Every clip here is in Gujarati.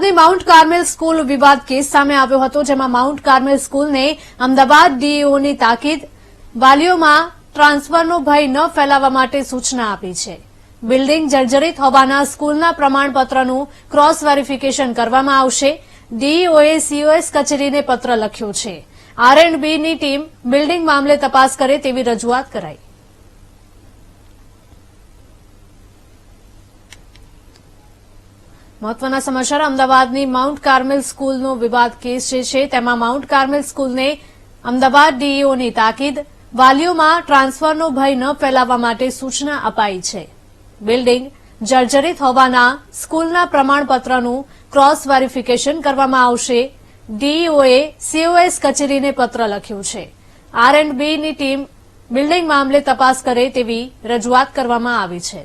અમદાવાદની માઉન્ટ કાર્મેલ સ્કૂલ વિવાદ કેસ સામે આવ્યો હતો, જેમાં માઉન્ટ કાર્મેલ સ્કૂલને અમદાવાદ ડીઈઓની તાકીદ, વાલીઓમાં ટ્રાન્સફરનો ભય ન ફેલાવવા માટે સૂચના આપી છે. બિલ્ડિંગ જર્જરિત હોવાના સ્કૂલના પ્રમાણપત્રનું ક્રોસ વેરિફિકેશન કરવામાં આવશે. ડીઈઓએ સીઓએસ કચેરીને પત્ર લખ્યો છે. R&Bની ટીમ બિલ્ડિંગ મામલે તપાસ કરે તેવી રજૂઆત કરાઈ. મહત્વના સમાચાર. અમદાવાદની માઉન્ટ કાર્મેલ સ્કૂલનો વિવાદ કેસ જે છે તેમાં માઉન્ટ કાર્મેલ સ્કૂલને અમદાવાદ ડીઈઓની તાકીદ, વાલીઓમાં ટ્રાન્સફરનો ભય ન ફેલાવવા માટે સૂચના અપાઈ છે. બિલ્ડિંગ જર્જરિત હોવાના સ્કૂલના પ્રમાણપત્રનું ક્રોસ વેરિફિકેશન કરવામાં આવશે. ડીઈઓએ સીઓએસ કચેરીને પત્ર લખ્યું છે. R&Bની ટીમ બિલ્ડિંગ મામલે તપાસ કરે તેવી રજૂઆત કરવામાં આવી છે.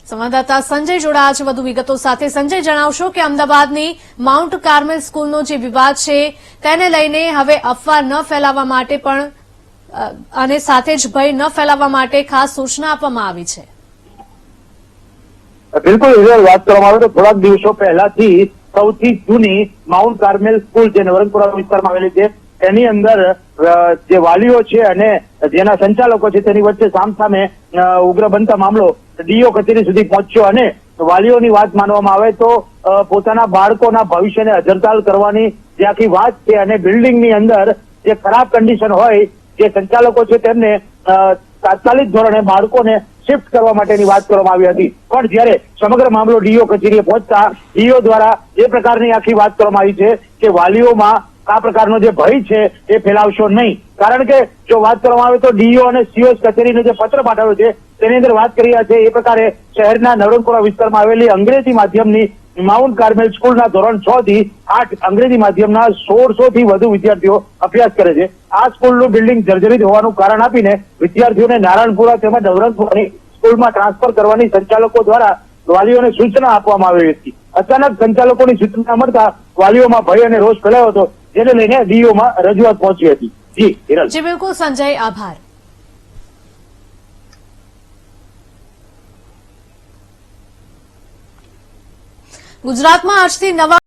સંવાદદાતા સંજય જોડાયા છે વધુ વિગતો સાથે. સંજય, જણાવશો કે અમદાવાદની માઉન્ટ કાર્મેલ સ્કૂલનો જે વિવાદ છે તેને લઈને હવે અફવા ન ફેલાવવા માટે પણ અને સાથે જ ભય ન ફેલાવવા માટે ખાસ સૂચના આપવામાં આવી છે. બિલકુલ, વાત કરવામાં આવે તો થોડાક દિવસો પહેલાથી સૌથી જૂની માઉન્ટ કાર્મેલ સ્કૂલ જે નવરંગપુરા વિસ્તારમાં આવેલી છે એની અંદર જે વાલીઓ છે અને જેના સંચાલકો છે તેની વચ્ચે સામસામે ઉગ્ર બનતા મામલો ડીઓ કચેરી સુધી પહોંચ્યો અને વાલીઓની વાત માનવામાં આવે તો પોતાના બાળકોના ભવિષ્યને અજરતાલ કરવાની જે આખી વાત છે અને બિલ્ડિંગની અંદર જે ખરાબ કન્ડિશન હોય જે સંચાલકો છે તેમને તાત્કાલિક ધોરણે બાળકોને શિફ્ટ કરવા માટેની વાત કરવામાં આવી હતી. પણ જયારે સમગ્ર મામલો ડીઓ કચેરીએ પહોંચતા ડીઓ દ્વારા એ પ્રકારની આખી વાત કરવામાં આવી છે કે વાલીઓમાં આ પ્રકારનો જે ભય છે એ ફેલાવશો નહીં. કારણ કે જો વાત કરવામાં આવે તો ડીઓ અને સીઓએસ કચેરીને જે પત્ર પાઠવ્યો છે તેની અંદર વાત કરી રહ્યા છે એ પ્રકારે શહેરના નવરંગપુરા વિસ્તારમાં આવેલી અંગ્રેજી માધ્યમની માઉન્ટ કાર્મેલ સ્કૂલના ધોરણ 6 થી 8 અંગ્રેજી માધ્યમના 1600 થી વધુ વિદ્યાર્થીઓ અભ્યાસ કરે છે. આ સ્કૂલનું બિલ્ડિંગ જર્જરિત હોવાનું કારણ આપીને વિદ્યાર્થીઓને નારાયણપુરા તેમજ નવરંગપુરાની સ્કૂલમાં ટ્રાન્સફર કરવાની સંચાલકો દ્વારા વાલીઓને સૂચના આપવામાં આવી હતી. અચાનક સંચાલકોની સૂચના મળતા વાલીઓમાં ભય અને રોષ ફેલાયો હતો, જેને લઈને ડીઓમાં રજૂઆત પહોંચી હતી. જી બિલકુલ સંજય, આભાર. ગુજરાતમાં આજથી નવા